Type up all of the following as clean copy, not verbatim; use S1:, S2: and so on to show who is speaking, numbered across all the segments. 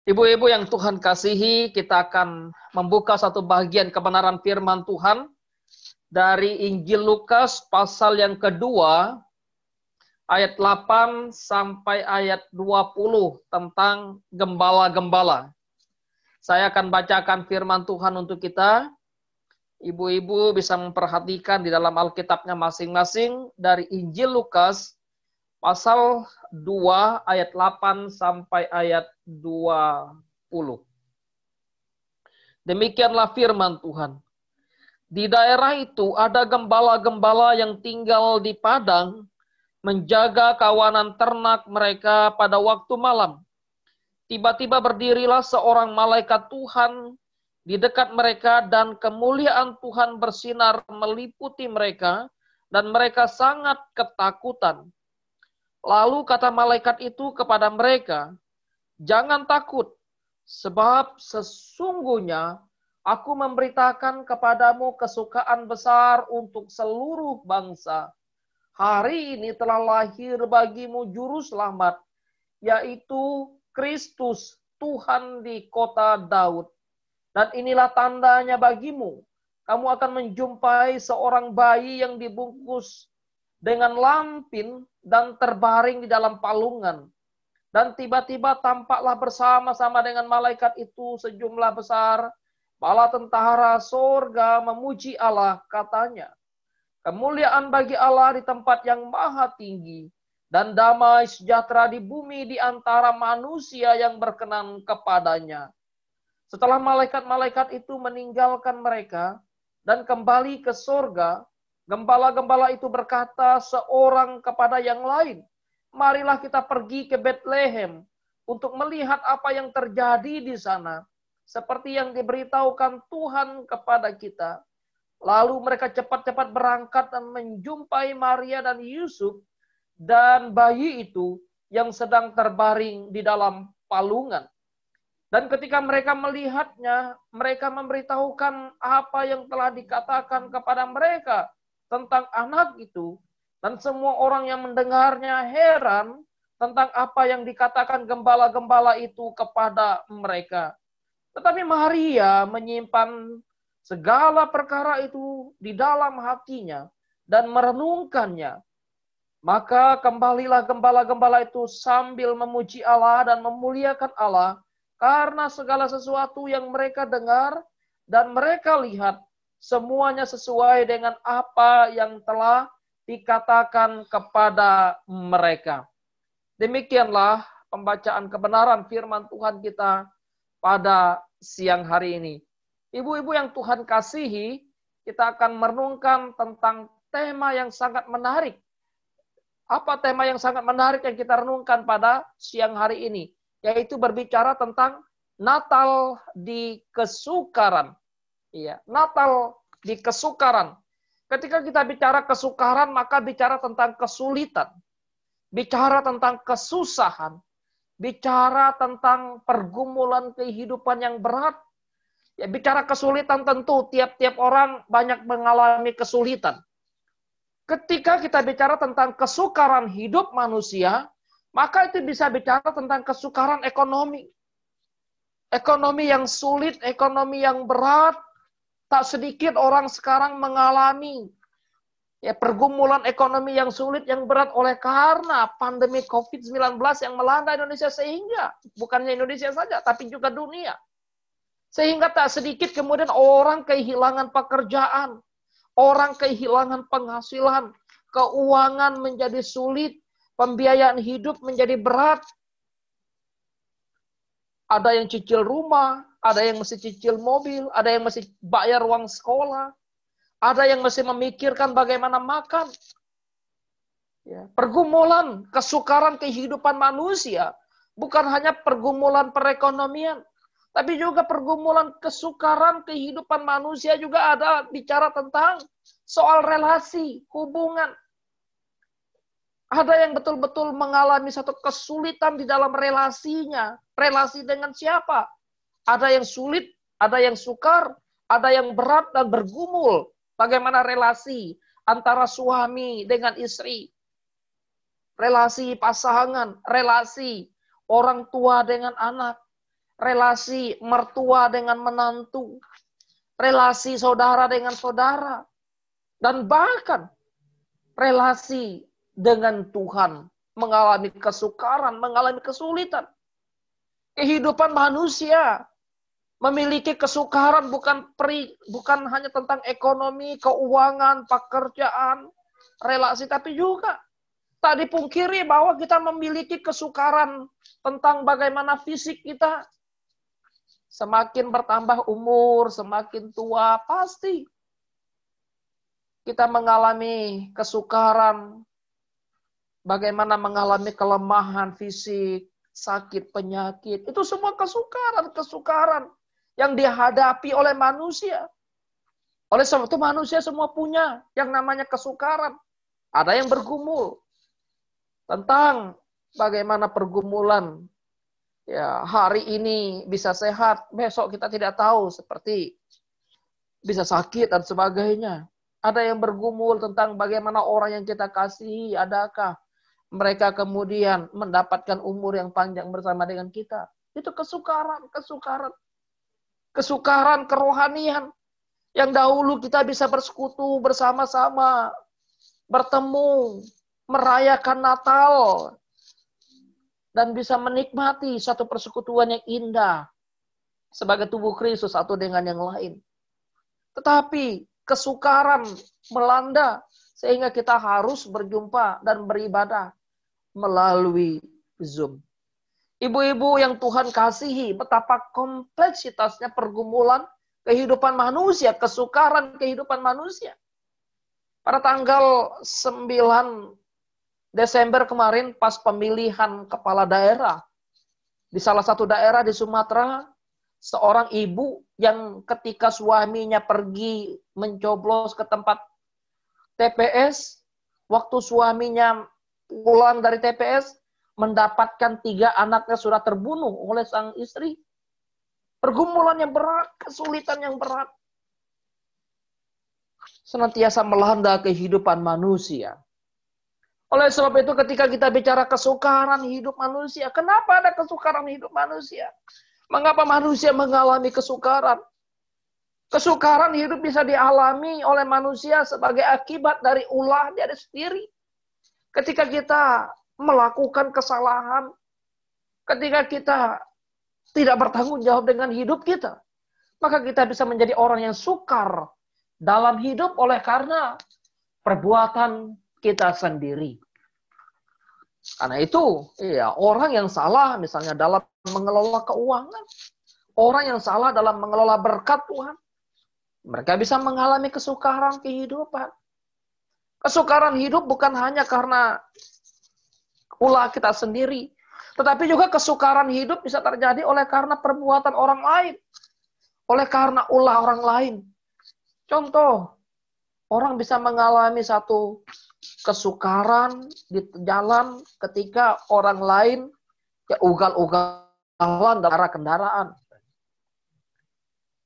S1: Ibu-ibu yang Tuhan kasihi, kita akan membuka satu bagian kebenaran firman Tuhan dari Injil Lukas pasal yang kedua, ayat 8 sampai ayat 20 tentang gembala-gembala. Saya akan bacakan firman Tuhan untuk kita. Ibu-ibu bisa memperhatikan di dalam Alkitabnya masing-masing dari Injil Lukas pasal 2 ayat 8 sampai ayat 20. Demikianlah firman Tuhan. Di daerah itu ada gembala-gembala yang tinggal di padang, menjaga kawanan ternak mereka pada waktu malam. Tiba-tiba berdirilah seorang malaikat Tuhan di dekat mereka, dan kemuliaan Tuhan bersinar meliputi mereka, dan mereka sangat ketakutan. Lalu kata malaikat itu kepada mereka, "Jangan takut, sebab sesungguhnya aku memberitakan kepadamu kesukaan besar untuk seluruh bangsa. Hari ini telah lahir bagimu juru selamat, yaitu Kristus Tuhan di kota Daud. Dan inilah tandanya bagimu, kamu akan menjumpai seorang bayi yang dibungkus dengan lampin dan terbaring di dalam palungan. Dan tiba-tiba tampaklah bersama-sama dengan malaikat itu sejumlah besar bala tentara sorga memuji Allah, katanya, kemuliaan bagi Allah di tempat yang maha tinggi, dan damai sejahtera di bumi di antara manusia yang berkenan kepadanya." Setelah malaikat-malaikat itu meninggalkan mereka dan kembali ke sorga, gembala-gembala itu berkata seorang kepada yang lain, "Marilah kita pergi ke Betlehem untuk melihat apa yang terjadi di sana, seperti yang diberitahukan Tuhan kepada kita." Lalu mereka cepat-cepat berangkat dan menjumpai Maria dan Yusuf dan bayi itu yang sedang terbaring di dalam palungan. Dan ketika mereka melihatnya, mereka memberitahukan apa yang telah dikatakan kepada mereka tentang anak itu. Dan semua orang yang mendengarnya heran tentang apa yang dikatakan gembala-gembala itu kepada mereka. Tetapi Maria menyimpan segala perkara itu di dalam hatinya dan merenungkannya. Maka kembalilah gembala-gembala itu sambil memuji Allah dan memuliakan Allah karena segala sesuatu yang mereka dengar dan mereka lihat, semuanya sesuai dengan apa yang telah dikatakan kepada mereka. Demikianlah pembacaan kebenaran firman Tuhan kita pada siang hari ini. Ibu-ibu yang Tuhan kasihi, kita akan merenungkan tentang tema yang sangat menarik. Apa tema yang sangat menarik yang kita renungkan pada siang hari ini? Yaitu berbicara tentang Natal di kesukaran. Iya, Natal di kesukaran. Ketika kita bicara kesukaran, maka bicara tentang kesulitan. Bicara tentang kesusahan. Bicara tentang pergumulan kehidupan yang berat. Ya, bicara kesulitan tentu tiap-tiap orang banyak mengalami kesulitan. Ketika kita bicara tentang kesukaran hidup manusia, maka itu bisa bicara tentang kesukaran ekonomi. Ekonomi yang sulit, ekonomi yang berat. Tak sedikit orang sekarang mengalami pergumulan ekonomi yang sulit, yang berat oleh karena pandemi COVID-19 yang melanda Indonesia, sehingga bukannya Indonesia saja, tapi juga dunia. Sehingga tak sedikit kemudian orang kehilangan pekerjaan, orang kehilangan penghasilan, keuangan menjadi sulit, pembiayaan hidup menjadi berat. Ada yang cicil rumah, ada yang mesti cicil mobil, ada yang mesti bayar uang sekolah, ada yang mesti memikirkan bagaimana makan. Ya, pergumulan, kesukaran kehidupan manusia bukan hanya pergumulan perekonomian, tapi juga pergumulan kesukaran kehidupan manusia juga ada bicara tentang soal relasi, hubungan. Ada yang betul-betul mengalami satu kesulitan di dalam relasinya. Relasi dengan siapa? Ada yang sulit, ada yang sukar, ada yang berat dan bergumul. Bagaimana relasi antara suami dengan istri? Relasi pasangan, relasi orang tua dengan anak. relasi mertua dengan menantu, relasi saudara dengan saudara, dan bahkan relasi dengan Tuhan mengalami kesukaran, mengalami kesulitan. Kehidupan manusia memiliki kesukaran bukan hanya tentang ekonomi, keuangan, pekerjaan, relasi, tapi juga tak dipungkiri bahwa kita memiliki kesukaran tentang bagaimana fisik kita. Semakin bertambah umur, semakin tua, pasti kita mengalami kesukaran, bagaimana mengalami kelemahan fisik, sakit, penyakit. Itu semua kesukaran yang dihadapi oleh manusia. Oleh sebab itu manusia semua punya yang namanya kesukaran. Ada yang bergumul tentang bagaimana pergumulan. Ya, hari ini bisa sehat, besok kita tidak tahu, seperti bisa sakit dan sebagainya. Ada yang bergumul tentang bagaimana orang yang kita kasihi, adakah mereka kemudian mendapatkan umur yang panjang bersama dengan kita. Itu kesukaran kerohanian. Yang dahulu kita bisa bersekutu bersama-sama, bertemu, merayakan Natal, dan bisa menikmati satu persekutuan yang indah sebagai tubuh Kristus satu dengan yang lain. Tetapi kesukaran melanda sehingga kita harus berjumpa dan beribadah melalui Zoom. Ibu-ibu yang Tuhan kasihi, betapa kompleksitasnya pergumulan kehidupan manusia, kesukaran kehidupan manusia. Pada tanggal 9 Desember kemarin, pas pemilihan kepala daerah, di salah satu daerah di Sumatera, seorang ibu yang ketika suaminya pergi mencoblos ke tempat TPS, waktu suaminya pulang dari TPS, mendapatkan 3 anaknya sudah terbunuh oleh sang istri. Pergumulan yang berat, kesulitan yang berat, senantiasa melanda kehidupan manusia. Oleh sebab itu ketika kita bicara kesukaran hidup manusia, kenapa ada kesukaran hidup manusia? Mengapa manusia mengalami kesukaran? Kesukaran hidup bisa dialami oleh manusia sebagai akibat dari ulah diri sendiri. Ketika kita melakukan kesalahan, ketika kita tidak bertanggung jawab dengan hidup kita, maka kita bisa menjadi orang yang sukar dalam hidup oleh karena perbuatan kita sendiri. Karena itu, ya, orang yang salah misalnya dalam mengelola keuangan, orang yang salah dalam mengelola berkat Tuhan, mereka bisa mengalami kesukaran kehidupan. Kesukaran hidup bukan hanya karena ulah kita sendiri, tetapi juga kesukaran hidup bisa terjadi oleh karena perbuatan orang lain, oleh karena ulah orang lain. Contoh, orang bisa mengalami satu kesukaran di jalan ketika orang lain ya ugal-ugalan dalam arah kendaraan.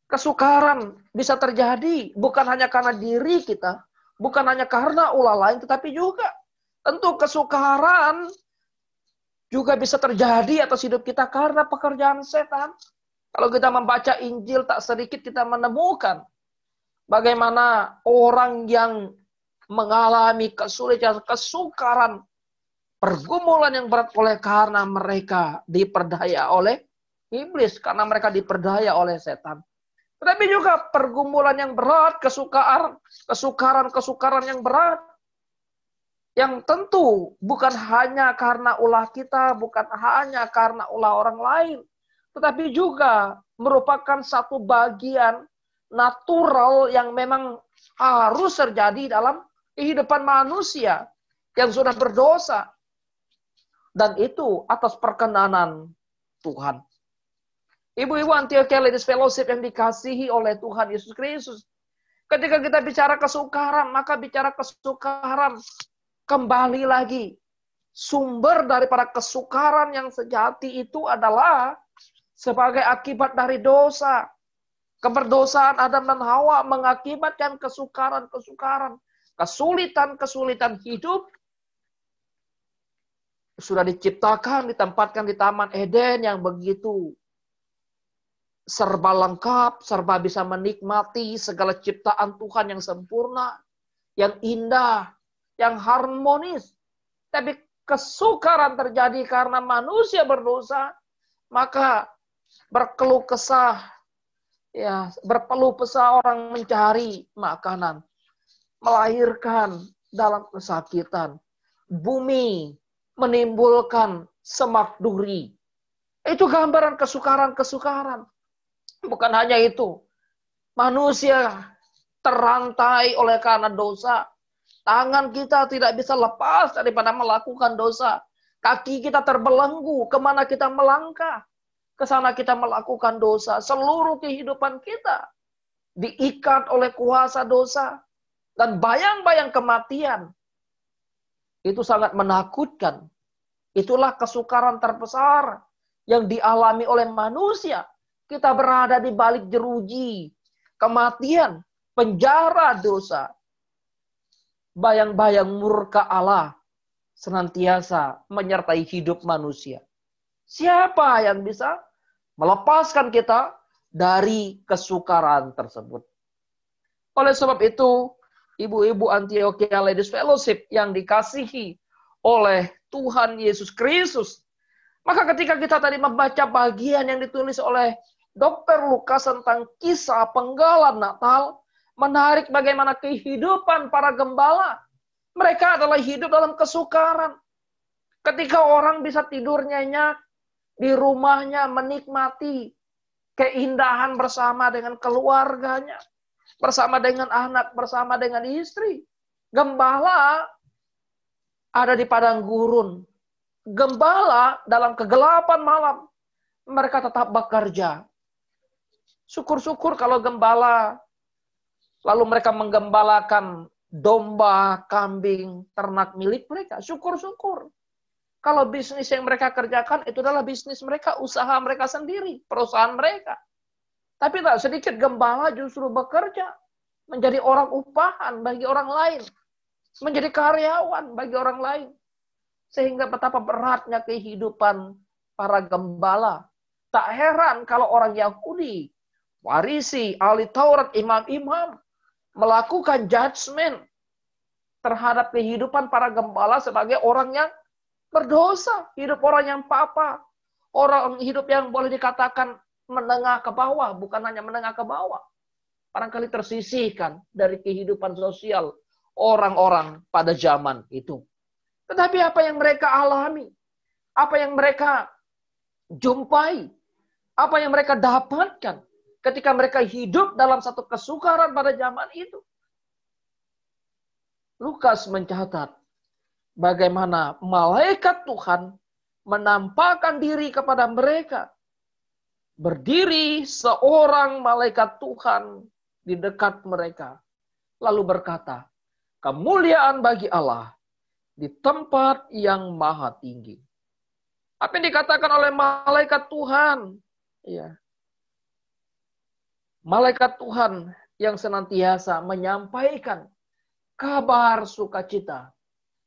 S1: Kesukaran bisa terjadi bukan hanya karena diri kita, bukan hanya karena ulah lain, tetapi juga tentu kesukaran juga bisa terjadi atas hidup kita karena pekerjaan setan. Kalau kita membaca Injil, tak sedikit kita menemukan bagaimana orang yang mengalami kesulitan, kesukaran, pergumulan yang berat oleh karena mereka diperdaya oleh iblis, karena mereka diperdaya oleh setan. Tetapi juga pergumulan yang berat, kesukaran yang berat, yang tentu bukan hanya karena ulah kita, bukan hanya karena ulah orang lain, tetapi juga merupakan satu bagian natural yang memang harus terjadi dalam kehidupan manusia yang sudah berdosa. Dan itu atas perkenanan Tuhan. Ibu-ibu Antiochia Ladies Fellowship yang dikasihi oleh Tuhan Yesus Kristus. Ketika kita bicara kesukaran, maka bicara kesukaran kembali lagi. Sumber daripada kesukaran yang sejati itu adalah sebagai akibat dari dosa. Keberdosaan Adam dan Hawa mengakibatkan kesukaran-kesukaran, kesulitan-kesulitan hidup. Sudah diciptakan, ditempatkan di Taman Eden yang begitu serba lengkap, serba bisa menikmati segala ciptaan Tuhan yang sempurna, yang indah, yang harmonis. Tapi kesukaran terjadi karena manusia berdosa, maka berkeluh kesah, ya, berpeluh kesah orang mencari makanan, melahirkan dalam kesakitan. Bumi menimbulkan semak duri. Itu gambaran kesukaran-kesukaran. Bukan hanya itu. Manusia terantai oleh karena dosa. Tangan kita tidak bisa lepas daripada melakukan dosa. Kaki kita terbelenggu kemana kita melangkah. Ke sana kita melakukan dosa. Seluruh kehidupan kita diikat oleh kuasa dosa. Dan bayang-bayang kematian. Itu sangat menakutkan. Itulah kesukaran terbesar yang dialami oleh manusia. Kita berada di balik jeruji kematian, penjara dosa. Bayang-bayang murka Allah senantiasa menyertai hidup manusia. Siapa yang bisa melepaskan kita dari kesukaran tersebut? Oleh sebab itu, ibu-ibu Antioquia Ladies Fellowship yang dikasihi oleh Tuhan Yesus Kristus. Maka ketika kita tadi membaca bagian yang ditulis oleh Dr. Lukas tentang kisah penggalan Natal, menarik bagaimana kehidupan para gembala. Mereka adalah hidup dalam kesukaran. Ketika orang bisa tidur nyenyak di rumahnya, menikmati keindahan bersama dengan keluarganya, bersama dengan anak, bersama dengan istri. Gembala ada di padang gurun. Gembala dalam kegelapan malam, mereka tetap bekerja. Syukur-syukur kalau gembala, lalu mereka menggembalakan domba, kambing, ternak milik mereka. Syukur-syukur. Kalau bisnis yang mereka kerjakan, itu adalah bisnis mereka, usaha mereka sendiri, perusahaan mereka. Tapi tak sedikit gembala justru bekerja, menjadi orang upahan bagi orang lain, menjadi karyawan bagi orang lain. Sehingga betapa beratnya kehidupan para gembala. Tak heran kalau orang Yahudi, Farisi, ahli Taurat, imam-imam, melakukan judgment terhadap kehidupan para gembala sebagai orang yang berdosa, hidup orang yang papa, orang hidup yang boleh dikatakan menengah ke bawah, bukan hanya menengah ke bawah. Barangkali tersisihkan dari kehidupan sosial orang-orang pada zaman itu. Tetapi apa yang mereka alami, apa yang mereka jumpai, apa yang mereka dapatkan ketika mereka hidup dalam satu kesukaran pada zaman itu. Lukas mencatat bagaimana malaikat Tuhan menampakkan diri kepada mereka. Berdiri seorang malaikat Tuhan di dekat mereka. Lalu berkata, kemuliaan bagi Allah di tempat yang maha tinggi. Apa yang dikatakan oleh malaikat Tuhan? Ya. Malaikat Tuhan yang senantiasa menyampaikan kabar sukacita,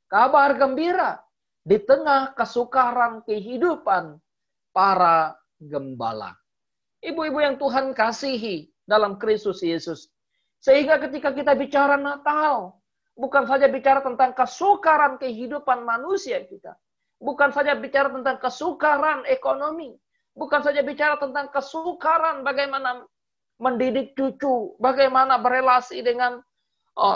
S1: kabar gembira di tengah kesukaran kehidupan para gembala. Ibu-ibu yang Tuhan kasihi dalam Kristus Yesus. Sehingga ketika kita bicara Natal, bukan saja bicara tentang kesukaran kehidupan manusia kita. Bukan saja bicara tentang kesukaran ekonomi. Bukan saja bicara tentang kesukaran bagaimana mendidik cucu, bagaimana berelasi dengan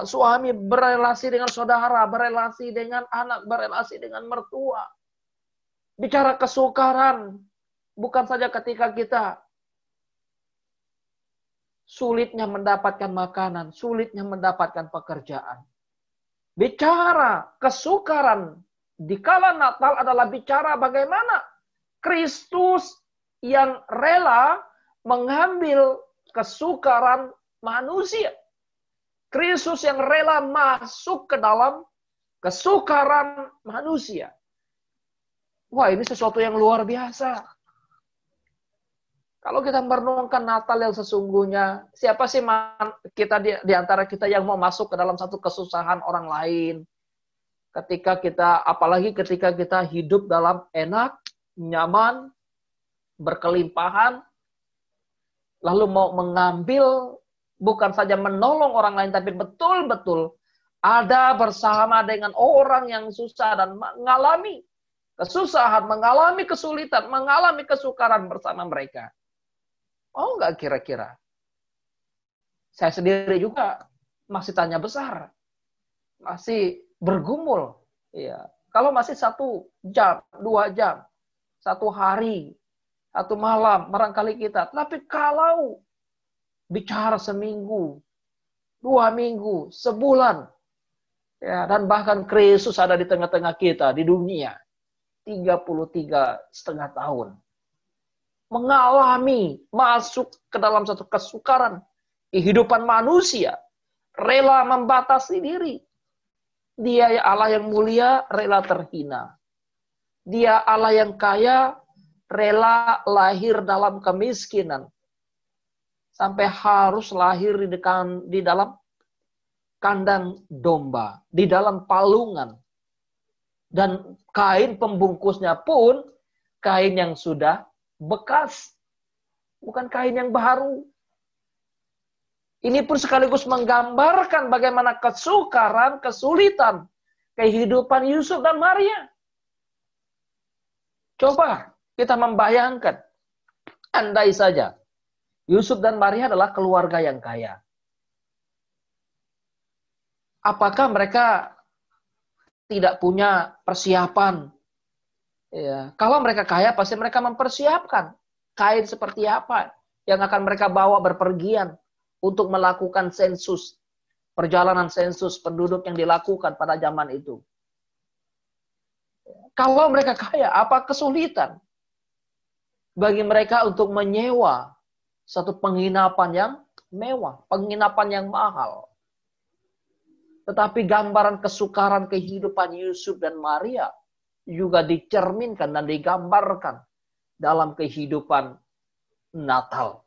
S1: suami, berelasi dengan saudara, berelasi dengan anak, berelasi dengan mertua. Bicara kesukaran, bukan saja ketika kita sulitnya mendapatkan makanan, sulitnya mendapatkan pekerjaan. Bicara kesukaran di kala Natal adalah bicara bagaimana Kristus yang rela mengambil kesukaran manusia. Kristus yang rela masuk ke dalam kesukaran manusia. Wah, ini sesuatu yang luar biasa. Kalau kita merenungkan Natal yang sesungguhnya, siapa sih kita di antara kita yang mau masuk ke dalam satu kesusahan orang lain? Apalagi ketika kita hidup dalam enak, nyaman, berkelimpahan. lalu mau mengambil, bukan saja menolong orang lain, tapi betul-betul ada bersama dengan orang yang susah dan mengalami kesusahan, mengalami kesulitan, mengalami kesukaran bersama mereka. Oh enggak kira-kira? Saya sendiri juga masih tanya besar. Masih bergumul. Ya. Kalau masih 1 jam, 2 jam, 1 hari, 1 malam, barangkali kita. Tapi kalau bicara seminggu, 2 minggu, sebulan, ya, dan bahkan Kristus ada di tengah-tengah kita, di dunia, 33,5 tahun. Mengalami, masuk ke dalam satu kesukaran, kehidupan manusia, rela membatasi diri. Dia Allah yang mulia, rela terhina. Dia Allah yang kaya, rela lahir dalam kemiskinan. Sampai harus lahir di dalam kandang domba, di dalam palungan. Dan kain pembungkusnya pun kain yang sudah bekas. Bukan kain yang baru. Ini pun sekaligus menggambarkan bagaimana kesukaran, kesulitan, kehidupan Yusuf dan Maria. Coba kita membayangkan, andai saja Yusuf dan Maria adalah keluarga yang kaya. Apakah mereka tidak punya persiapan? Ya, kalau mereka kaya, pasti mereka mempersiapkan kain seperti apa yang akan mereka bawa berpergian untuk melakukan sensus, perjalanan sensus penduduk yang dilakukan pada zaman itu. Kalau mereka kaya, apa kesulitan bagi mereka untuk menyewa satu penginapan yang mewah, penginapan yang mahal. Tetapi gambaran kesukaran kehidupan Yusuf dan Maria juga dicerminkan dan digambarkan dalam kehidupan Natal.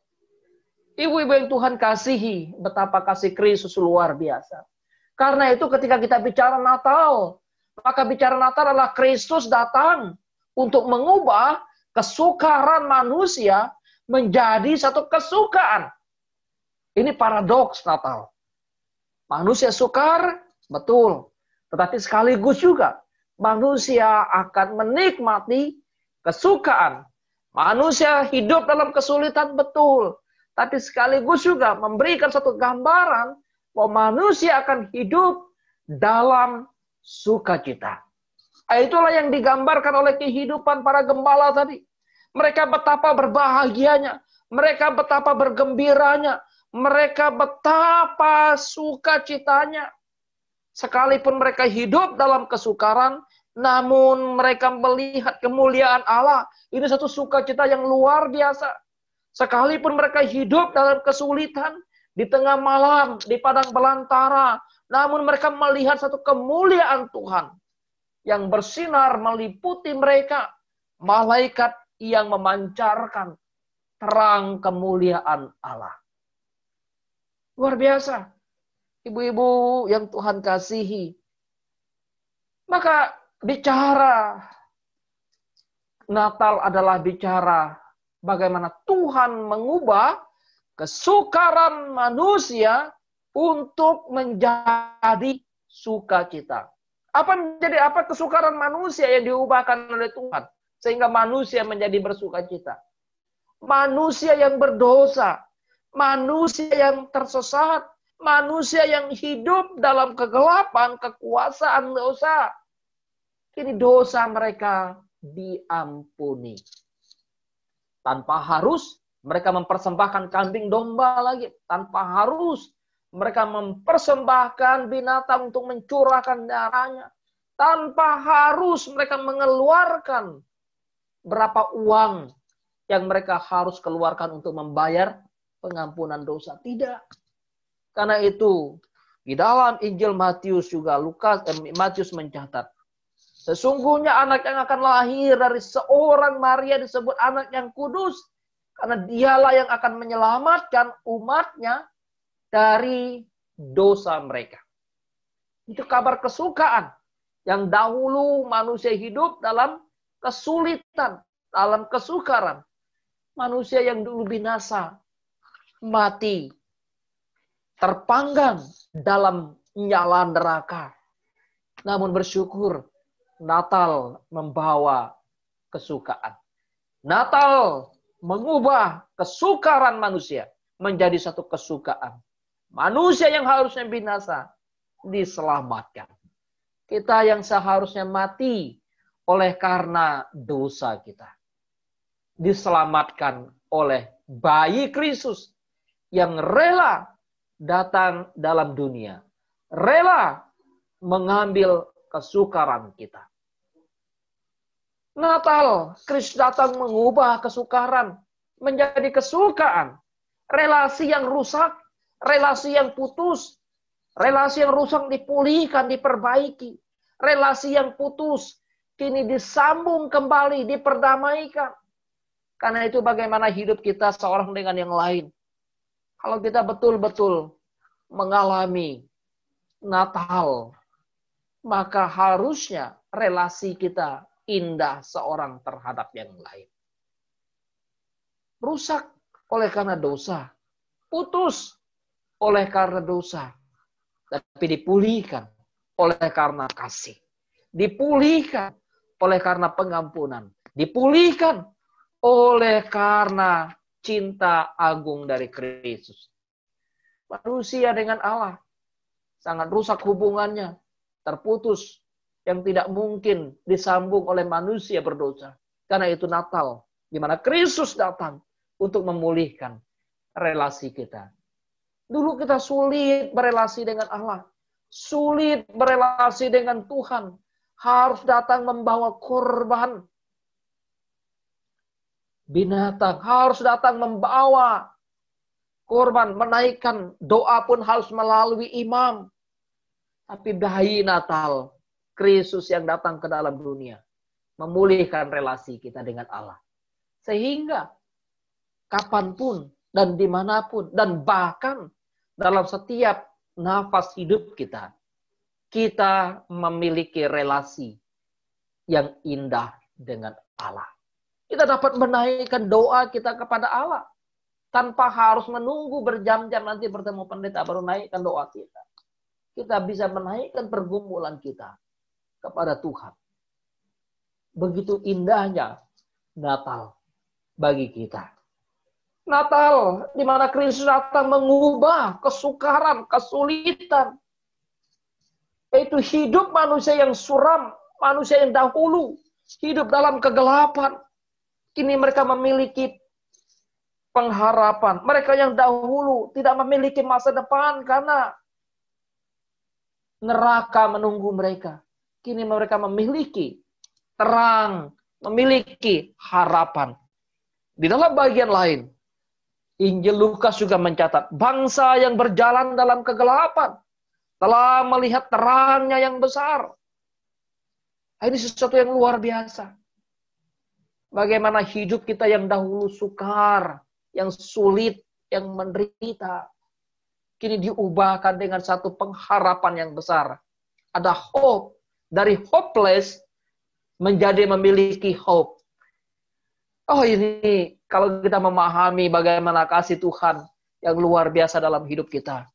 S1: Ibu-ibu yang Tuhan kasihi, betapa kasih Kristus luar biasa. Karena itu ketika kita bicara Natal, maka bicara Natal adalah Kristus datang untuk mengubah kesukaran manusia menjadi satu kesukaan. Ini paradoks Natal. Manusia sukar, betul. Tetapi sekaligus juga manusia akan menikmati kesukaan. Manusia hidup dalam kesulitan, betul. Tapi sekaligus juga memberikan satu gambaran bahwa manusia akan hidup dalam sukacita. Itulah yang digambarkan oleh kehidupan para gembala tadi. Mereka betapa berbahagianya. Mereka betapa bergembiranya. Mereka betapa sukacitanya. Sekalipun mereka hidup dalam kesukaran, namun mereka melihat kemuliaan Allah. Ini satu sukacita yang luar biasa. Sekalipun mereka hidup dalam kesulitan, di tengah malam, di padang belantara, namun mereka melihat satu kemuliaan Tuhan yang bersinar meliputi mereka. Malaikat yang memancarkan terang kemuliaan Allah. Luar biasa. Ibu-ibu yang Tuhan kasihi. Maka bicara Natal adalah bicara bagaimana Tuhan mengubah kesukaran manusia untuk menjadi sukacita. Apa kesukaran manusia yang diubahkan oleh Tuhan sehingga manusia menjadi bersukacita? Manusia yang berdosa, manusia yang tersesat, manusia yang hidup dalam kegelapan, kekuasaan dosa. Kini dosa mereka diampuni. Tanpa harus mereka mempersembahkan kambing domba lagi. Tanpa harus mereka mempersembahkan binatang untuk mencurahkan darahnya. Tanpa harus mereka mengeluarkan berapa uang yang mereka harus keluarkan untuk membayar pengampunan dosa. Tidak. Karena itu, di dalam Injil Matius juga, Matius mencatat, sesungguhnya anak yang akan lahir dari seorang Maria disebut anak yang kudus. Karena dialah yang akan menyelamatkan umatnya dari dosa mereka. Itu kabar kesukaan. Yang dahulu manusia hidup dalam kesulitan, dalam kesukaran. Manusia yang dulu binasa. mati, terpanggang dalam nyala neraka. Namun bersyukur, Natal membawa kesukaan. Natal mengubah kesukaran manusia menjadi satu kesukaan. Manusia yang harusnya binasa diselamatkan. Kita yang seharusnya mati oleh karena dosa kita, diselamatkan oleh bayi Kristus yang rela datang dalam dunia, rela mengambil kesukaran kita. Natal, Kristus datang mengubah kesukaran menjadi kesukaan. Relasi yang rusak, relasi yang putus, relasi yang rusak dipulihkan, diperbaiki. Relasi yang putus kini disambung kembali, diperdamaikan. Karena itu bagaimana hidup kita seorang dengan yang lain. Kalau kita betul-betul mengalami Natal, maka harusnya relasi kita indah seorang terhadap yang lain. Rusak oleh karena dosa, putus oleh karena dosa, tapi dipulihkan oleh karena kasih, dipulihkan oleh karena pengampunan, dipulihkan oleh karena cinta agung dari Kristus. Manusia dengan Allah sangat rusak hubungannya, terputus, yang tidak mungkin disambung oleh manusia berdosa. Karena itu Natal, di mana Kristus datang untuk memulihkan relasi kita. Dulu kita sulit berelasi dengan Allah, sulit berelasi dengan Tuhan, harus datang membawa korban. Binatang harus datang membawa korban, menaikkan doa pun harus melalui imam. Tapi bayi Natal, Kristus yang datang ke dalam dunia, memulihkan relasi kita dengan Allah. Sehingga kapanpun dan dimanapun, dan bahkan dalam setiap nafas hidup kita, kita memiliki relasi yang indah dengan Allah. Kita dapat menaikkan doa kita kepada Allah, tanpa harus menunggu berjam-jam nanti bertemu pendeta baru naikkan doa kita. Kita bisa menaikkan pergumulan kita kepada Tuhan. Begitu indahnya Natal bagi kita. Natal di mana Kristus datang mengubah kesukaran, kesulitan. Yaitu hidup manusia yang suram, manusia yang dahulu hidup dalam kegelapan. Kini mereka memiliki pengharapan. Mereka yang dahulu tidak memiliki masa depan karena neraka menunggu mereka. Kini mereka memiliki terang, memiliki harapan. Di dalam bagian lain, Injil Lukas juga mencatat, bangsa yang berjalan dalam kegelapan telah melihat terangnya yang besar. Ini sesuatu yang luar biasa. Bagaimana hidup kita yang dahulu sukar, yang sulit, yang menderita, kini diubahkan dengan satu pengharapan yang besar. Ada hope. Dari hopeless menjadi memiliki hope. Oh, ini kalau kita memahami bagaimana kasih Tuhan yang luar biasa dalam hidup kita,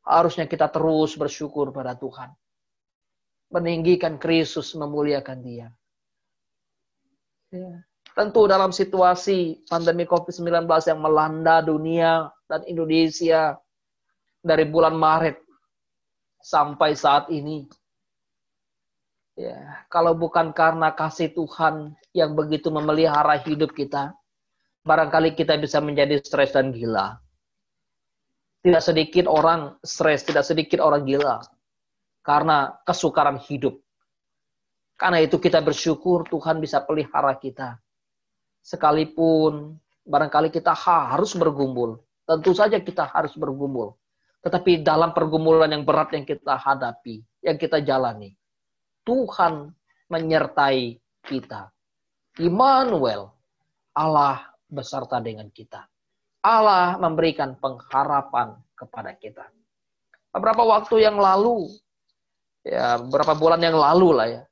S1: harusnya kita terus bersyukur pada Tuhan. Meninggikan Kristus, memuliakan Dia. Ya. Tentu dalam situasi pandemi COVID-19 yang melanda dunia dan Indonesia dari bulan Maret sampai saat ini, ya, kalau bukan karena kasih Tuhan yang begitu memelihara hidup kita, barangkali kita bisa menjadi stres dan gila. Tidak sedikit orang stres, tidak sedikit orang gila karena kesukaran hidup. Karena itu kita bersyukur Tuhan bisa pelihara kita. Sekalipun barangkali kita harus bergumul, tentu saja kita harus bergumul. Tetapi dalam pergumulan yang berat yang kita hadapi, yang kita jalani, Tuhan menyertai kita. Immanuel, Allah beserta dengan kita. Allah memberikan pengharapan kepada kita. Beberapa waktu yang lalu, ya beberapa bulan yang lalu lah ya,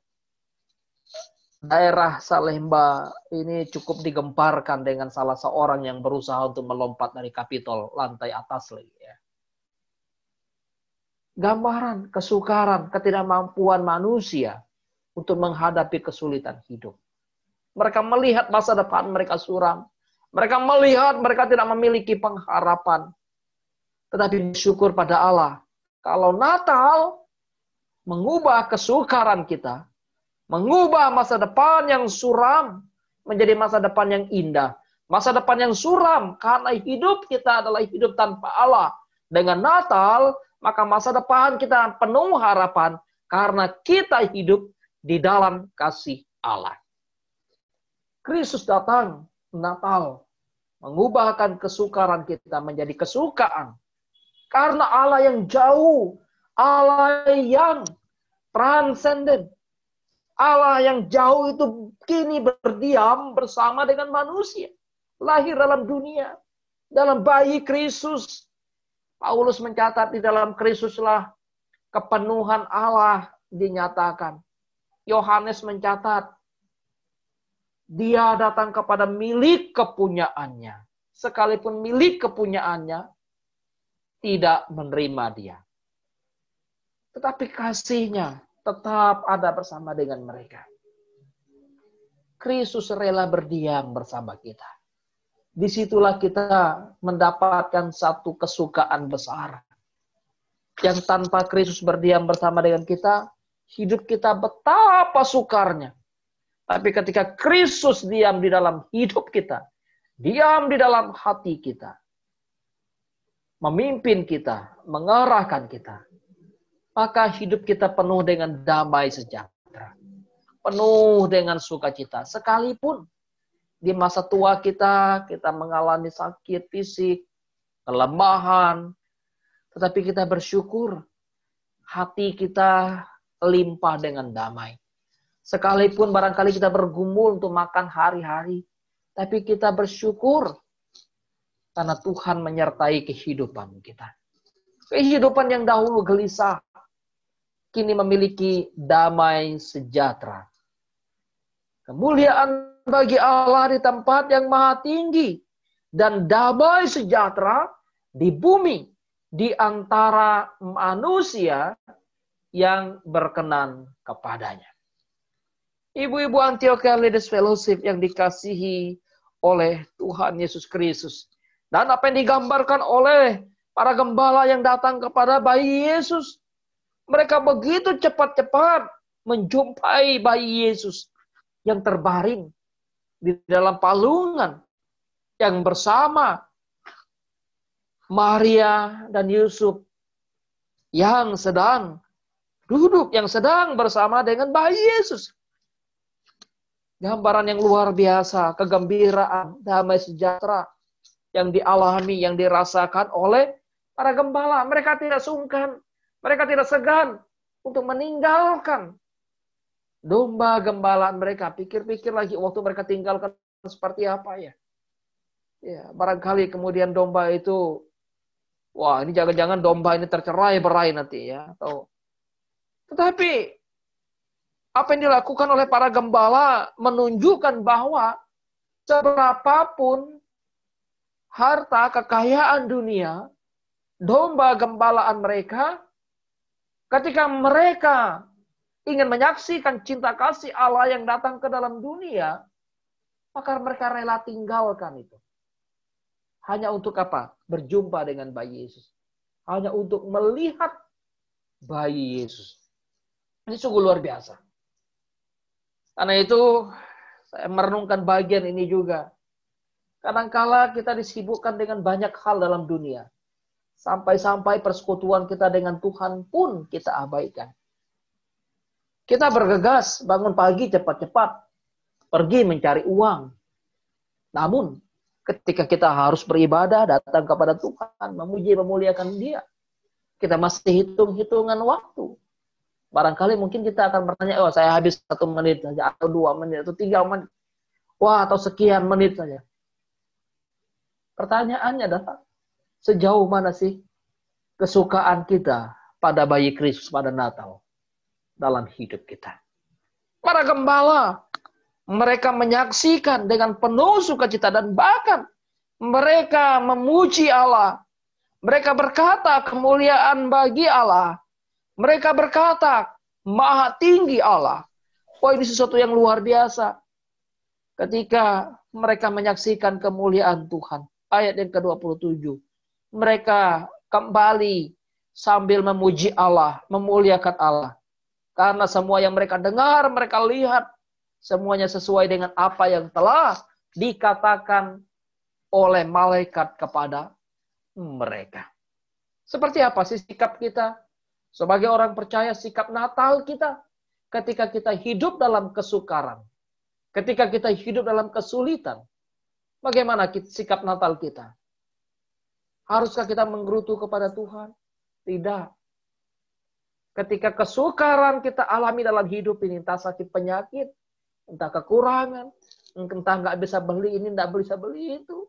S1: Daerah Salemba ini cukup digemparkan dengan salah seorang yang berusaha untuk melompat dari Kapitol lantai atas lagi. Ya. Gambaran kesukaran, ketidakmampuan manusia untuk menghadapi kesulitan hidup. Mereka melihat masa depan mereka suram. Mereka melihat mereka tidak memiliki pengharapan. Tetapi bersyukur pada Allah. Kalau Natal mengubah kesukaran kita, mengubah masa depan yang suram menjadi masa depan yang indah. Masa depan yang suram karena hidup kita adalah hidup tanpa Allah. Dengan Natal, maka masa depan kita penuh harapan karena kita hidup di dalam kasih Allah. Kristus datang, Natal, mengubahkan kesukaran kita menjadi kesukaan. Karena Allah yang jauh, Allah yang transenden, Allah yang jauh itu kini berdiam bersama dengan manusia. Lahir dalam dunia, dalam bayi Kristus. Paulus mencatat di dalam Kristuslah kepenuhan Allah dinyatakan. Yohanes mencatat, dia datang kepada milik kepunyaannya. Sekalipun milik kepunyaannya tidak menerima dia. Tetapi kasihnya tetap ada bersama dengan mereka. Kristus rela berdiam bersama kita. Disitulah kita mendapatkan satu kesukaan besar. Yang tanpa Kristus berdiam bersama dengan kita, hidup kita betapa sukarnya. Tapi ketika Kristus diam di dalam hidup kita, diam di dalam hati kita, memimpin kita, mengarahkan kita, maka hidup kita penuh dengan damai sejahtera. Penuh dengan sukacita. Sekalipun di masa tua kita mengalami sakit fisik, kelemahan, tetapi kita bersyukur hati kita limpah dengan damai. Sekalipun barangkali kita bergumul untuk makan hari-hari, tapi kita bersyukur karena Tuhan menyertai kehidupan kita. Kehidupan yang dahulu gelisah, kini memiliki damai sejahtera. Kemuliaan bagi Allah di tempat yang maha tinggi, dan damai sejahtera di bumi, di antara manusia yang berkenan kepadanya. Ibu-ibu Antiochia Ladies Fellowship yang dikasihi oleh Tuhan Yesus Kristus. Dan apa yang digambarkan oleh para gembala yang datang kepada bayi Yesus. Mereka begitu cepat-cepat menjumpai bayi Yesus yang terbaring di dalam palungan yang bersama Maria dan Yusuf yang sedang duduk, yang sedang bersama dengan bayi Yesus. Gambaran yang luar biasa, kegembiraan, damai sejahtera yang dialami, yang dirasakan oleh para gembala. Mereka tidak sungkan, mereka tidak segan untuk meninggalkan domba gembalaan mereka. Pikir-pikir lagi waktu mereka tinggalkan seperti apa ya. Ya, barangkali kemudian domba itu, wah ini jangan-jangan domba ini tercerai-berai nanti ya. Tetapi apa yang dilakukan oleh para gembala menunjukkan bahwa seberapapun harta kekayaan dunia, domba gembalaan mereka, ketika mereka ingin menyaksikan cinta kasih Allah yang datang ke dalam dunia, maka mereka rela tinggalkan itu. Hanya untuk apa? Berjumpa dengan bayi Yesus. Hanya untuk melihat bayi Yesus. Ini sungguh luar biasa. Karena itu, saya merenungkan bagian ini juga. Kadangkala kita disibukkan dengan banyak hal dalam dunia. Sampai-sampai persekutuan kita dengan Tuhan pun kita abaikan. Kita bergegas, bangun pagi cepat-cepat, pergi mencari uang. Namun, ketika kita harus beribadah, datang kepada Tuhan, memuji, memuliakan Dia, kita masih hitung-hitungan waktu. Barangkali mungkin kita akan bertanya, oh saya habis 1 menit saja, atau 2 menit, atau 3 menit. Wah, atau sekian menit saja. Pertanyaannya adalah, sejauh mana sih kesukaan kita pada bayi Kristus pada Natal dalam hidup kita? Para gembala Mereka menyaksikan dengan penuh sukacita dan bahkan mereka memuji Allah. Mereka berkata kemuliaan bagi Allah. Mereka berkata maha tinggi Allah. Oh, ini sesuatu yang luar biasa. Ketika mereka menyaksikan kemuliaan Tuhan. Ayat yang ke-27. Mereka kembali sambil memuji Allah, memuliakan Allah. Karena semua yang mereka dengar, mereka lihat, semuanya sesuai dengan apa yang telah dikatakan oleh malaikat kepada mereka. Seperti apa sih sikap kita? Sebagai orang percaya, sikap Natal kita ketika kita hidup dalam kesukaran. Ketika kita hidup dalam kesulitan. Bagaimana sikap Natal kita? Haruskah kita menggerutu kepada Tuhan? Tidak. Ketika kesukaran kita alami dalam hidup ini, entah sakit penyakit, entah kekurangan, entah nggak bisa beli ini, nggak bisa beli itu.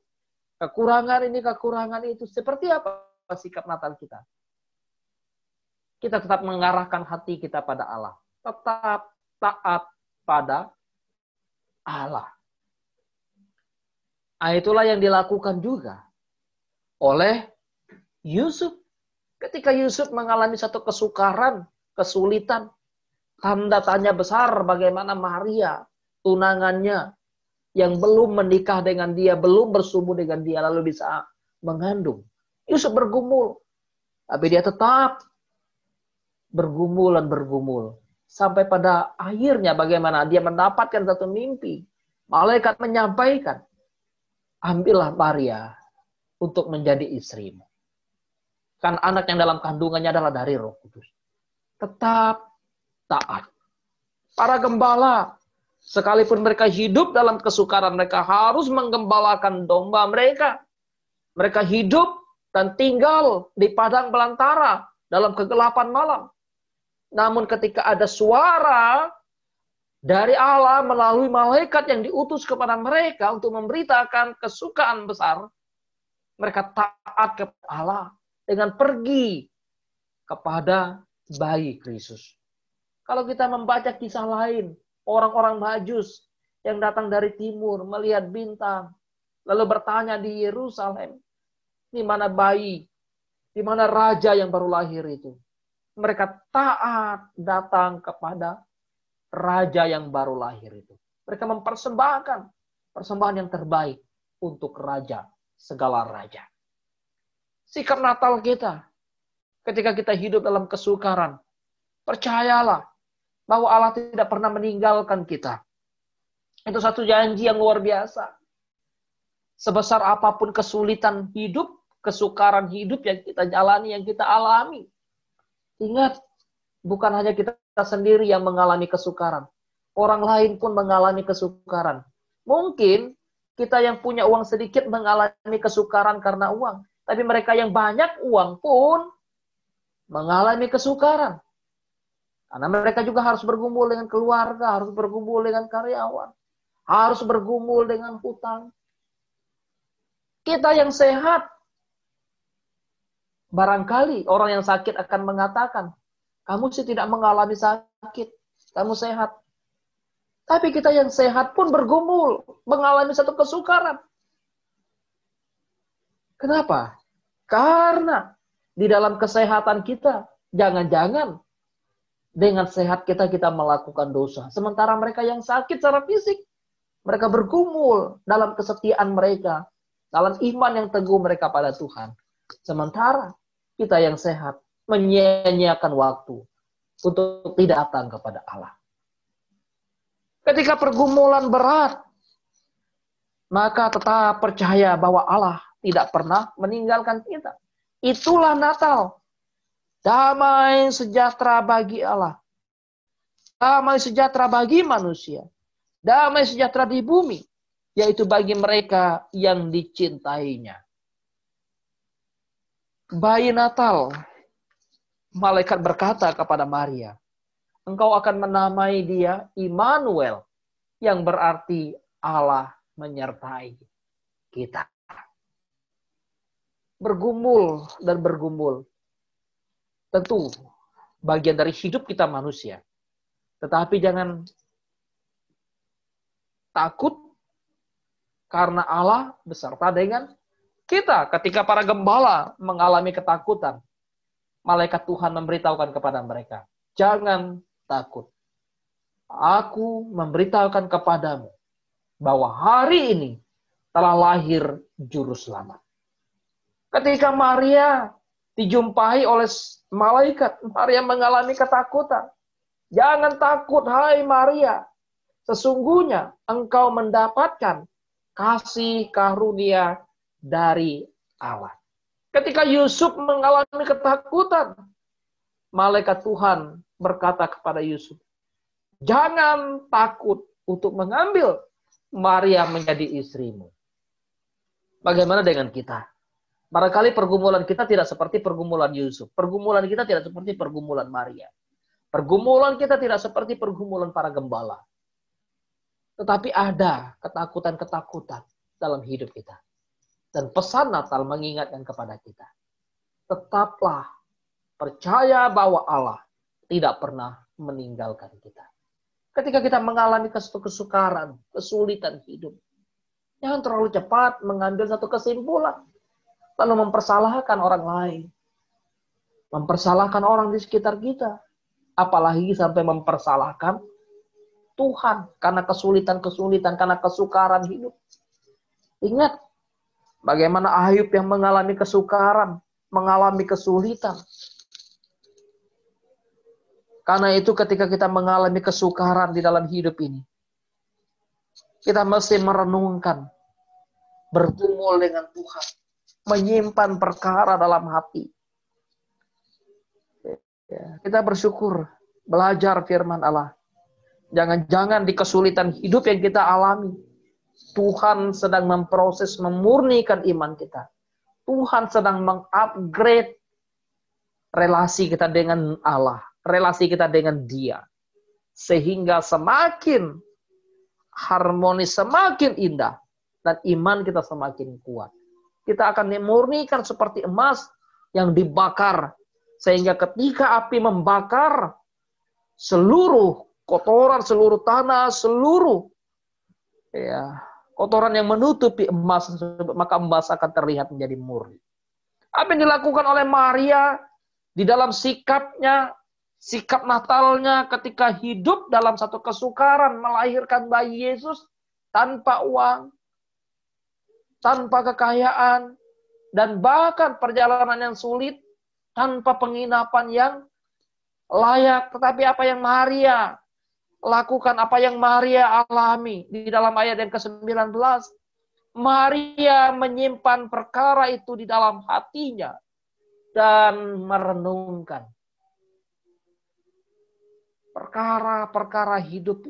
S1: Kekurangan ini, kekurangan itu. Seperti apa sikap Natal kita? Kita tetap mengarahkan hati kita pada Allah. Tetap taat pada Allah. Nah, itulah yang dilakukan juga oleh Yusuf. Ketika Yusuf mengalami satu kesukaran, kesulitan, tanda tanya besar bagaimana Maria, tunangannya, yang belum menikah dengan dia, belum bersumbu dengan dia, lalu bisa mengandung. Yusuf bergumul. Tapi dia tetap bergumul dan bergumul. Sampai pada akhirnya bagaimana dia mendapatkan satu mimpi. Malaikat menyampaikan, ambillah Maria untuk menjadi istrimu. Kan anak yang dalam kandungannya adalah dari Roh Kudus. Tetap taat. Para gembala, sekalipun mereka hidup dalam kesukaran, mereka harus menggembalakan domba mereka. Mereka hidup dan tinggal di padang belantara dalam kegelapan malam. Namun ketika ada suara dari Allah melalui malaikat yang diutus kepada mereka untuk memberitakan kesukaan besar, mereka taat kepada Allah dengan pergi kepada bayi Kristus. Kalau kita membaca kisah lain, orang-orang Majus yang datang dari timur melihat bintang, lalu bertanya di Yerusalem, di mana bayi, di mana raja yang baru lahir itu. Mereka taat datang kepada raja yang baru lahir itu. Mereka mempersembahkan persembahan yang terbaik untuk raja, segala raja. Sikap Natal kita, ketika kita hidup dalam kesukaran, percayalah bahwa Allah tidak pernah meninggalkan kita. Itu satu janji yang luar biasa. Sebesar apapun kesulitan hidup, kesukaran hidup yang kita jalani, yang kita alami. Ingat, bukan hanya kita sendiri yang mengalami kesukaran. Orang lain pun mengalami kesukaran. Mungkin kita yang punya uang sedikit mengalami kesukaran karena uang. Tapi mereka yang banyak uang pun mengalami kesukaran. Karena mereka juga harus bergumul dengan keluarga, harus bergumul dengan karyawan, harus bergumul dengan hutang. Kita yang sehat, barangkali orang yang sakit akan mengatakan, kamu sih tidak mengalami sakit, kamu sehat. Tapi kita yang sehat pun bergumul, mengalami satu kesukaran. Kenapa? Karena di dalam kesehatan kita, jangan-jangan dengan sehat kita melakukan dosa. Sementara mereka yang sakit secara fisik, mereka bergumul dalam kesetiaan mereka, dalam iman yang teguh mereka pada Tuhan. Sementara kita yang sehat menyia-nyiakan waktu untuk tidak datang kepada Allah. Ketika pergumulan berat, maka tetap percaya bahwa Allah tidak pernah meninggalkan kita. Itulah Natal. Damai sejahtera bagi Allah. Damai sejahtera bagi manusia. Damai sejahtera di bumi. Yaitu bagi mereka yang dicintainya. Bayi Natal, malaikat berkata kepada Maria, engkau akan menamai dia Immanuel, yang berarti Allah menyertai kita. Bergumul dan bergumul. Tentu bagian dari hidup kita manusia. Tetapi jangan takut karena Allah beserta dengan kita. Ketika para gembala mengalami ketakutan, malaikat Tuhan memberitahukan kepada mereka, jangan takut. Aku memberitahukan kepadamu bahwa hari ini telah lahir juru selamat. Ketika Maria dijumpai oleh malaikat, Maria mengalami ketakutan. Jangan takut, hai Maria. Sesungguhnya engkau mendapatkan kasih karunia dari Allah. Ketika Yusuf mengalami ketakutan, malaikat Tuhan berkata kepada Yusuf, jangan takut untuk mengambil Maria menjadi istrimu. Bagaimana dengan kita? Barangkali pergumulan kita tidak seperti pergumulan Yusuf. Pergumulan kita tidak seperti pergumulan Maria. Pergumulan kita tidak seperti pergumulan para gembala. Tetapi ada ketakutan-ketakutan dalam hidup kita. Dan pesan Natal mengingatkan kepada kita. Tetaplah percaya bahwa Allah tidak pernah meninggalkan kita. Ketika kita mengalami kesukaran, kesulitan hidup, jangan terlalu cepat mengambil satu kesimpulan. Lalu mempersalahkan orang lain. Mempersalahkan orang di sekitar kita. Apalagi sampai mempersalahkan Tuhan karena kesulitan-kesulitan, karena kesukaran hidup. Ingat, bagaimana Ayub yang mengalami kesukaran, mengalami kesulitan. Karena itu ketika kita mengalami kesukaran di dalam hidup ini, kita mesti merenungkan, bergumul dengan Tuhan, menyimpan perkara dalam hati. Kita bersyukur, belajar firman Allah. Jangan-jangan di kesulitan hidup yang kita alami, Tuhan sedang memproses, memurnikan iman kita. Tuhan sedang mengupgrade relasi kita dengan Allah, relasi kita dengan Dia. Sehingga semakin harmonis, semakin indah, dan iman kita semakin kuat. Kita akan dimurnikan seperti emas yang dibakar. Sehingga ketika api membakar seluruh kotoran, seluruh tanah, seluruh kotoran yang menutupi emas, maka emas akan terlihat menjadi murni. Apa yang dilakukan oleh Maria di dalam sikapnya, sikap Natalnya ketika hidup dalam satu kesukaran melahirkan bayi Yesus tanpa uang, tanpa kekayaan, dan bahkan perjalanan yang sulit, tanpa penginapan yang layak. Tetapi apa yang Maria lakukan, apa yang Maria alami di dalam ayat yang ke-19, Maria menyimpan perkara itu di dalam hatinya dan merenungkan perkara-perkara hidup,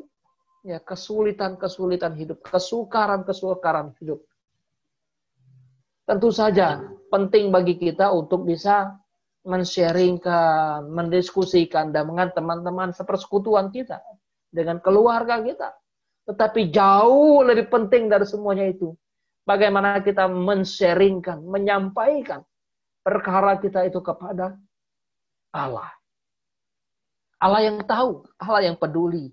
S1: ya, kesulitan-kesulitan hidup, kesukaran-kesukaran hidup. Tentu saja penting bagi kita untuk bisa men-sharingkan, mendiskusikan dengan teman-teman sepersekutuan kita, dengan keluarga kita. Tetapi jauh lebih penting dari semuanya itu, bagaimana kita men-sharingkan, menyampaikan perkara kita itu kepada Allah. Allah yang tahu, Allah yang peduli,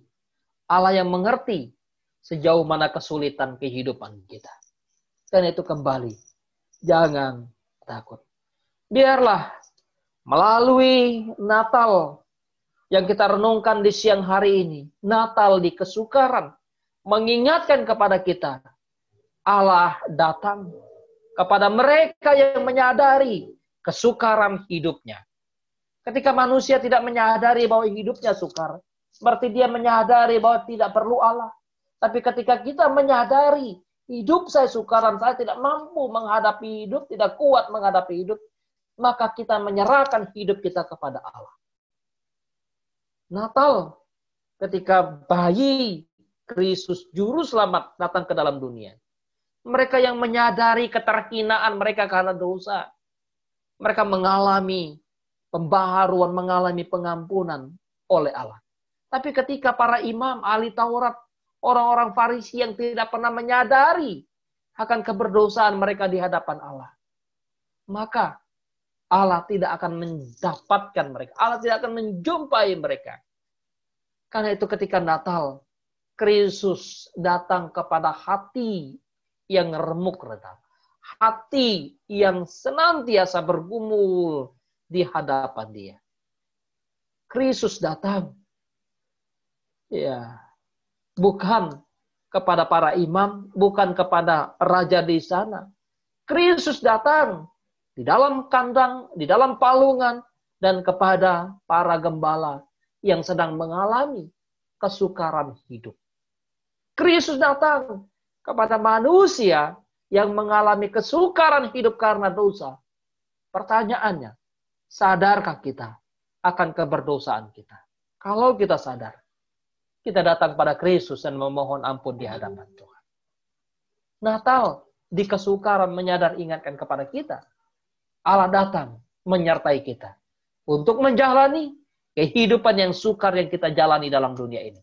S1: Allah yang mengerti sejauh mana kesulitan kehidupan kita. Dan itu kembali, jangan takut. Biarlah melalui Natal yang kita renungkan di siang hari ini, Natal di kesukaran, mengingatkan kepada kita, Allah datang kepada mereka yang menyadari kesukaran hidupnya. Ketika manusia tidak menyadari bahwa hidupnya sukar, berarti dia menyadari bahwa tidak perlu Allah. Tapi ketika kita menyadari, hidup saya sukaran, saya tidak mampu menghadapi hidup, tidak kuat menghadapi hidup, maka kita menyerahkan hidup kita kepada Allah. Natal, ketika bayi Kristus Juru Selamat datang ke dalam dunia. Mereka yang menyadari keterhinaan mereka karena dosa. Mereka mengalami pembaharuan, mengalami pengampunan oleh Allah. Tapi ketika para imam, ahli Taurat, orang-orang Farisi yang tidak pernah menyadari akan keberdosaan mereka di hadapan Allah, maka Allah tidak akan mendapatkan mereka. Allah tidak akan menjumpai mereka. Karena itu ketika Natal, Kristus datang kepada hati yang remuk redam. Hati yang senantiasa bergumul di hadapan Dia. Kristus datang. Ya, bukan kepada para imam, bukan kepada raja di sana. Kristus datang di dalam kandang, di dalam palungan, dan kepada para gembala yang sedang mengalami kesukaran hidup. Kristus datang kepada manusia yang mengalami kesukaran hidup karena dosa. Pertanyaannya, sadarkah kita akan keberdosaan kita? Kalau kita sadar, kita datang pada Kristus dan memohon ampun di hadapan Tuhan. Natal di kesukaran menyadar ingatkan kepada kita. Allah datang menyertai kita untuk menjalani kehidupan yang sukar yang kita jalani dalam dunia ini.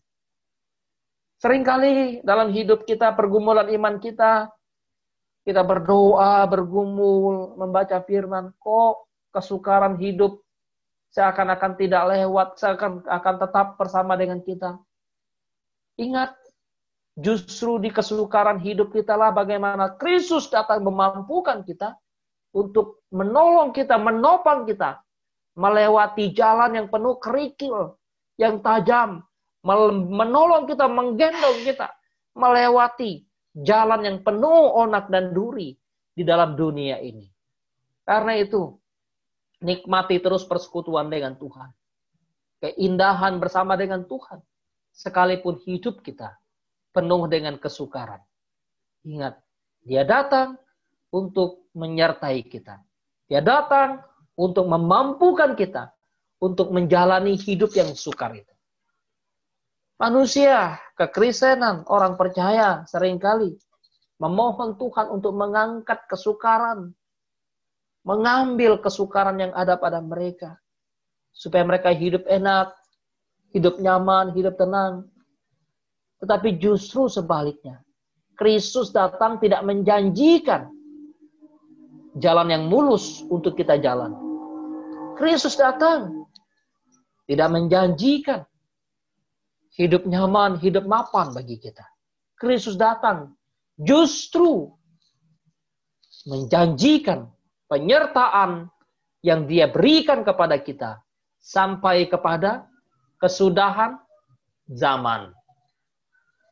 S1: Seringkali dalam hidup kita, pergumulan iman kita berdoa, bergumul, membaca firman, kok kesukaran hidup seakan-akan tidak lewat, seakan-akan tetap bersama dengan kita. Ingat, justru di kesukaran hidup kita lah bagaimana Kristus datang memampukan kita untuk menolong kita, menopang kita, melewati jalan yang penuh kerikil, yang tajam, menolong kita, menggendong kita, melewati jalan yang penuh onak dan duri di dalam dunia ini. Karena itu, nikmati terus persekutuan dengan Tuhan. Keindahan bersama dengan Tuhan. Sekalipun hidup kita penuh dengan kesukaran. Ingat, Dia datang untuk menyertai kita. Dia datang untuk memampukan kita untuk menjalani hidup yang sukar itu. Manusia, kekristenan, orang percaya seringkali memohon Tuhan untuk mengangkat kesukaran, mengambil kesukaran yang ada pada mereka, supaya mereka hidup enak, hidup nyaman, hidup tenang. Tetapi justru sebaliknya, Kristus datang tidak menjanjikan jalan yang mulus untuk kita jalan. Kristus datang tidak menjanjikan hidup nyaman, hidup mapan bagi kita. Kristus datang justru menjanjikan penyertaan yang Dia berikan kepada kita sampai kepada kesudahan zaman.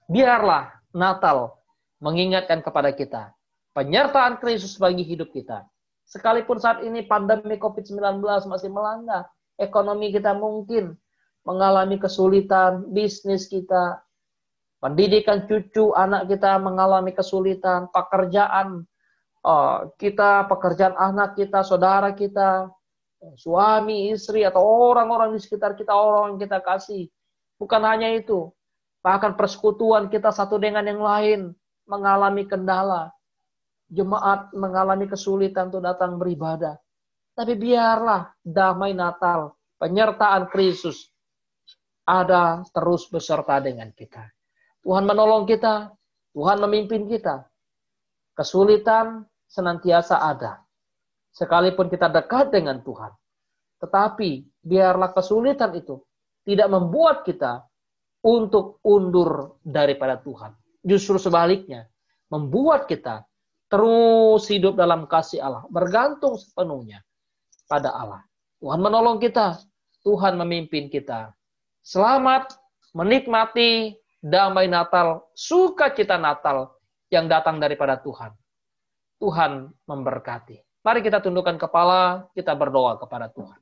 S1: Biarlah Natal mengingatkan kepada kita penyertaan Kristus bagi hidup kita. Sekalipun saat ini pandemi COVID-19 masih melanda, ekonomi kita mungkin mengalami kesulitan, bisnis kita, pendidikan cucu, anak kita mengalami kesulitan, pekerjaan kita, pekerjaan anak kita, saudara kita, suami, istri, atau orang-orang di sekitar kita, orang yang kita kasih. Bukan hanya itu, bahkan persekutuan kita satu dengan yang lain mengalami kendala. Jemaat mengalami kesulitan untuk datang beribadah. Tapi biarlah damai Natal, penyertaan Kristus ada terus beserta dengan kita. Tuhan menolong kita, Tuhan memimpin kita. Kesulitan senantiasa ada. Sekalipun kita dekat dengan Tuhan. Tetapi biarlah kesulitan itu tidak membuat kita untuk undur daripada Tuhan. Justru sebaliknya, membuat kita terus hidup dalam kasih Allah, bergantung sepenuhnya pada Allah. Tuhan menolong kita, Tuhan memimpin kita. Selamat menikmati damai Natal, sukacita Natal yang datang daripada Tuhan. Tuhan memberkati. Mari kita tundukkan kepala, kita berdoa kepada Tuhan.